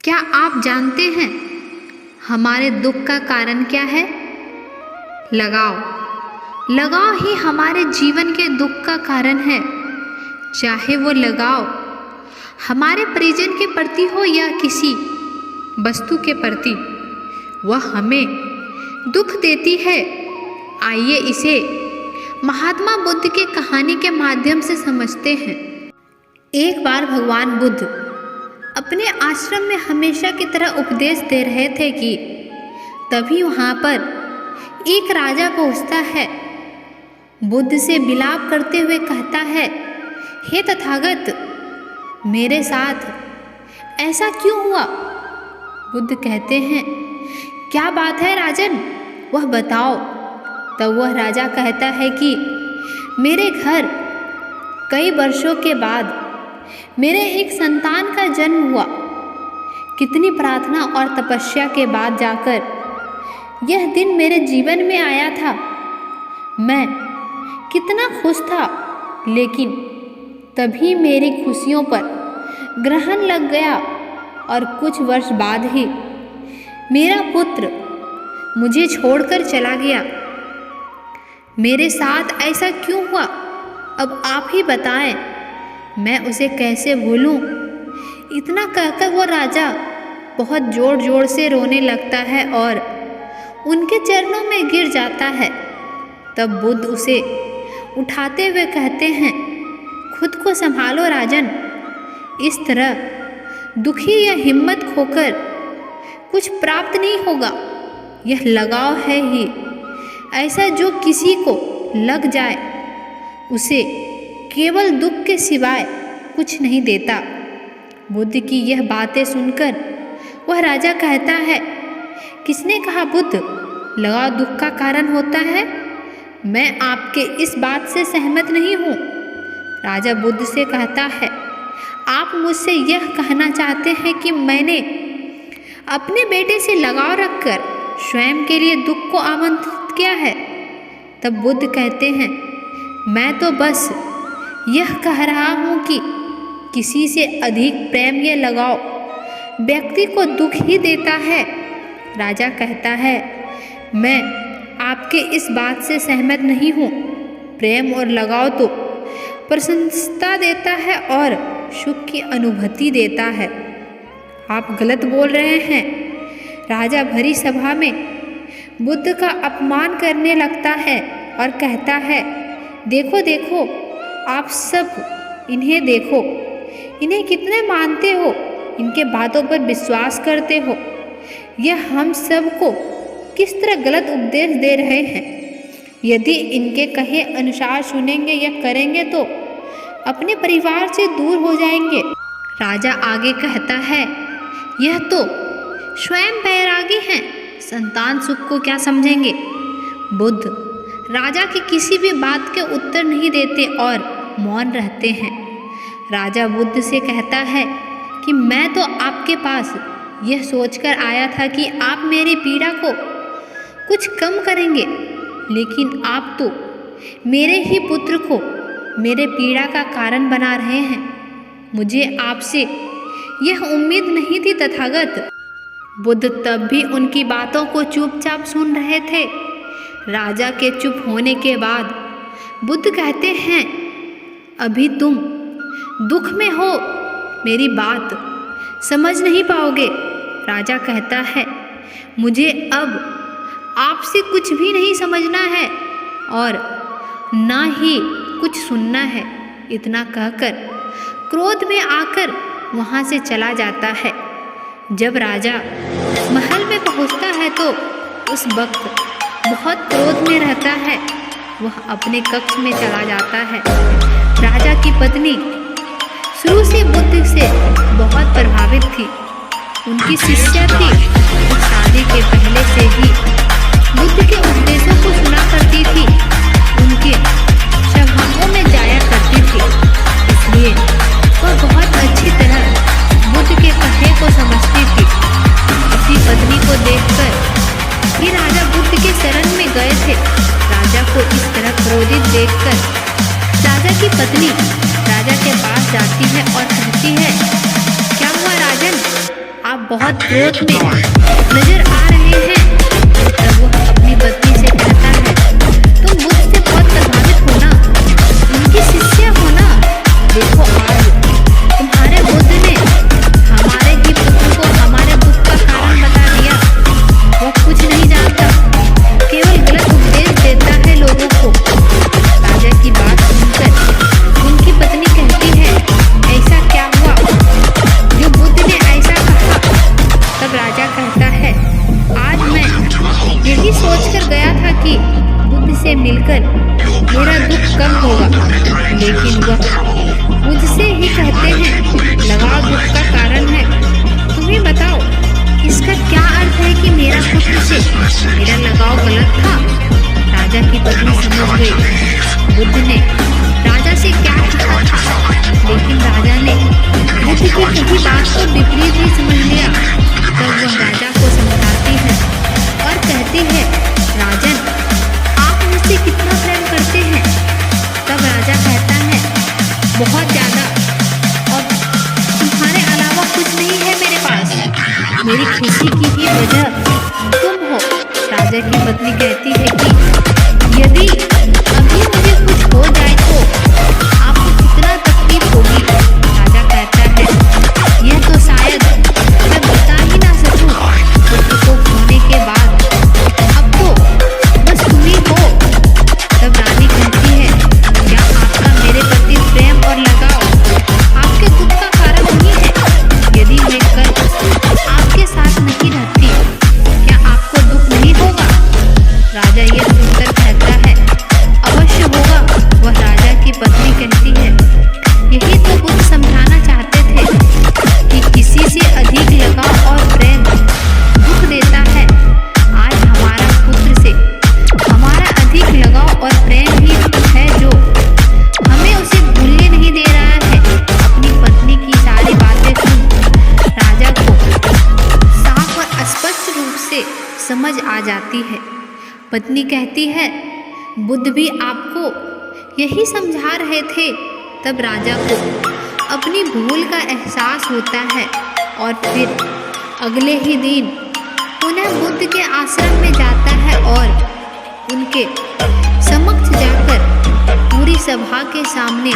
क्या आप जानते हैं हमारे दुख का कारण क्या है? लगाव ही हमारे जीवन के दुख का कारण है। चाहे वो लगाव हमारे परिजन के प्रति हो या किसी वस्तु के प्रति, वह हमें दुख देती है। आइए इसे महात्मा बुद्ध के कहानी के माध्यम से समझते हैं। एक बार भगवान बुद्ध अपने आश्रम में हमेशा की तरह उपदेश दे रहे थे कि तभी वहाँ पर एक राजा पहुँचता है। बुद्ध से विलाप करते हुए कहता है, हे तथागत, मेरे साथ ऐसा क्यों हुआ? बुद्ध कहते हैं, क्या बात है राजन, वह बताओ। तब वह राजा कहता है कि मेरे घर कई वर्षों के बाद मेरे एक संतान का जन्म हुआ। कितनी प्रार्थना और तपस्या के बाद जाकर यह दिन मेरे जीवन में आया था। मैं कितना खुश था, लेकिन तभी मेरी खुशियों पर ग्रहण लग गया और कुछ वर्ष बाद ही मेरा पुत्र मुझे छोड़कर चला गया। मेरे साथ ऐसा क्यों हुआ? अब आप ही बताएं, मैं उसे कैसे भूलूं? इतना कहकर वो राजा बहुत जोर जोर से रोने लगता है और उनके चरणों में गिर जाता है। तब बुद्ध उसे उठाते हुए कहते हैं, खुद को संभालो राजन, इस तरह दुखी या हिम्मत खोकर कुछ प्राप्त नहीं होगा। यह लगाव है ही ऐसा जो किसी को लग जाए उसे केवल दुख के सिवाय कुछ नहीं देता। बुद्ध की यह बातें सुनकर वह राजा कहता है, किसने कहा बुद्ध लगाव दुख का कारण होता है? मैं आपके इस बात से सहमत नहीं हूँ। राजा बुद्ध से कहता है, आप मुझसे यह कहना चाहते हैं कि मैंने अपने बेटे से लगाव रखकर स्वयं के लिए दुख को आमंत्रित किया है? तब बुद्ध कहते हैं, मैं तो बस यह कह रहा हूँ कि किसी से अधिक प्रेम या लगाव व्यक्ति को दुख ही देता है। राजा कहता है, मैं आपके इस बात से सहमत नहीं हूँ। प्रेम और लगाव तो प्रसन्नता देता है और सुख की अनुभूति देता है। आप गलत बोल रहे हैं। राजा भरी सभा में बुद्ध का अपमान करने लगता है और कहता है, देखो देखो, आप सब इन्हें देखो, इन्हें कितने मानते हो, इनके बातों पर विश्वास करते हो। यह हम सब को किस तरह गलत उपदेश दे रहे हैं। यदि इनके कहे अनुसार सुनेंगे या करेंगे तो अपने परिवार से दूर हो जाएंगे। राजा आगे कहता है, यह तो स्वयं बैरागी हैं, संतान सुख को क्या समझेंगे। बुद्ध राजा की किसी भी बात के उत्तर नहीं देते और मौन रहते हैं। राजा बुद्ध से कहता है कि मैं तो आपके पास यह सोचकर आया था कि आप मेरी पीड़ा को कुछ कम करेंगे, लेकिन आप तो मेरे ही पुत्र को मेरे पीड़ा का कारण बना रहे हैं। मुझे आपसे यह उम्मीद नहीं थी तथागत। बुद्ध तब भी उनकी बातों को चुपचाप सुन रहे थे। राजा के चुप होने के बाद बुद्ध कहते हैं, अभी तुम दुख में हो, मेरी बात समझ नहीं पाओगे। राजा कहता है, मुझे अब आपसे कुछ भी नहीं समझना है और ना ही कुछ सुनना है। इतना कहकर क्रोध में आकर वहाँ से चला जाता है। जब राजा महल में पहुँचता है तो उस वक्त बहुत क्रोध में रहता है। वह अपने कक्ष में चला जाता है। राजा की पत्नी शुरू से बुद्ध से बहुत प्रभावित थी। उनकी शिष्या थी। शादी के पहले से ही बुद्ध के उपदेशों को सुना करती थी। उनके सभाओं में जाया करती थी। इसलिए वह बहुत अच्छी तरह बुद्ध के कहे को समझती थी। अपनी पत्नी को देखकर ही राजा बुद्ध के शरण में गए थे। राजा को इस तरह क्रोधित देखकर राजा की पत्नी राजा के पास जाती है और कहती है, क्या हुआ राजन, आप बहुत क्रोध में नजर आ रहे हैं, तब वह अपनी पत्नी से कहता है, तुम मुझसे बहुत प्रभावित हो ना, उनकी शिष्या हो ना। देखो आज तुम्हारे बुद्ध ने हमारे ही पुत्र को हमारे दुख का कारण बता दिया। वह कुछ नहीं जानता, केवल गलत उपदेश देता है लोगों को। राजा की बात सुनकर उनकी पत्नी कहती है, ऐसा क्या हुआ जो बुद्ध ने ऐसा कहा? तब राजा कहता है, आज मैं यही सोचकर गया था कि बुद्ध से मिलकर मेरा दुख कम होगा, लेकिन वह मुझसे ही कहते हैं लगाव दुख का कारण है। तुम्हें बताओ इसका क्या अर्थ है कि मेरा पुत्र से मेरा लगाव गलत था? राजा की पत्नी समझ गई बुद्ध ने राजा से क्या कहा था, लेकिन राजा ने बुद्ध की कही बात को विपरीत ही समझ लिया। तब वह राजा को समझाती है और कहती है, राजन आप मुझसे कितना प्रेम करते हैं? तब राजा कहता है, बहुत ज्यादा, और तुम्हारे अलावा कुछ नहीं है मेरे पास, मेरी खुशी की ही वजह तुम हो। राजा की पत्नी कहती है कि यदि अभी मुझे कुछ हो जाए तो आपको कितना तकलीफ होगी? राजा कहता है, यह तो शायद मैं बता ही ना सकूं, पुत्र को खोने के बाद अब तो बस तुम ही हो। तब रानी कहती है, क्या आपका मेरे प्रति प्रेम और लगाव आपके दुख का कारण नहीं है? यदि मैं कल आपके साथ नहीं रहती, क्या आपको दुख नहीं होगा? राजा ये सुनकर कहता है, अवश्य होगा। वह राजा की पत्नी कहती है, यही तो बुद्ध समझाना चाहते थे कि किसी से अधिक लगाव और प्रेम दुख देता है। आज हमारा पुत्र से हमारा अधिक लगाव और प्रेम ही है जो हमें उसे भूलने नहीं दे रहा है। अपनी पत्नी की सारी बातें सुन राजा को साफ और स्पष्ट रूप से समझ आ जाती है। पत्नी कहती है, बुद्ध भी आपको यही समझा रहे थे। तब राजा को अपनी भूल का एहसास होता है और फिर अगले ही दिन पुनः बुद्ध के आश्रम में जाता है और उनके समक्ष जाकर पूरी सभा के सामने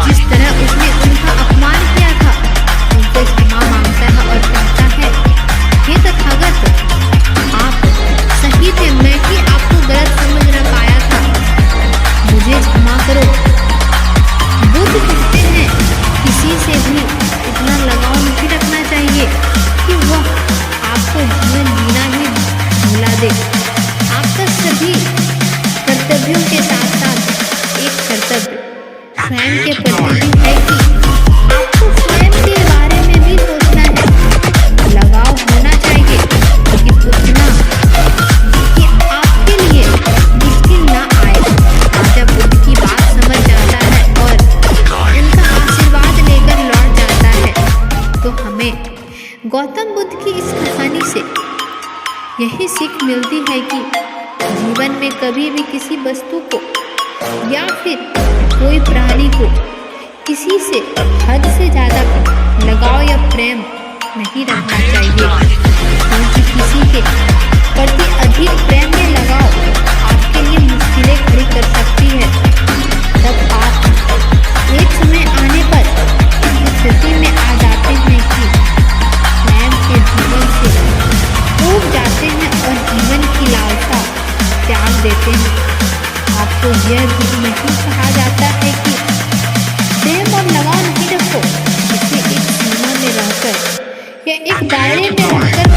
जिस तरह उसने उनका अपमान किया था उनसे क्षमा मांगता है और कहता है, हे तथागत, आप सही थे, मैं ही आपको गलत समझ न पाया था, मुझे क्षमा करो। बुद्ध कहते हैं, किसी से भी इतना लगाव नहीं रखना चाहिए कि वह आपको जीवन जीना ही भुला दे। आपका सभी कर्तव्यों के साथ साथ एक कर्तव्य स्वयं के प्रति भी है कि आपको स्वयं के बारे में भी सोचना है। लगाव होना चाहिए कि पूछना कि आपके लिए मुश्किल ना आए। राजा बुद्ध की बात समझ जाता है और उनका आशीर्वाद लेकर लौट जाता है। तो हमें गौतम बुद्ध की इस कहानी से यही सीख मिलती है कि जीवन में कभी भी किसी वस्तु को या फिर कोई प्राणी को किसी से हद से ज़्यादा लगाव या प्रेम नहीं रखना चाहिए, क्योंकि किसी के प्रति अधिक प्रेम या लगाव आपके लिए मुश्किलें खड़ी कर सकती है। तब आप एक समय आने पर इस स्थिति में आ जाते हैं कि स्वयं के जीवन से टूट जाते हैं और जीवन की लालसा त्याग देते हैं। आपको यह भी नहीं कहा जाता है कि प्रेम और लगाव नहीं रखो, इसे एक सीमा में रहकर या एक दायरे में रहकर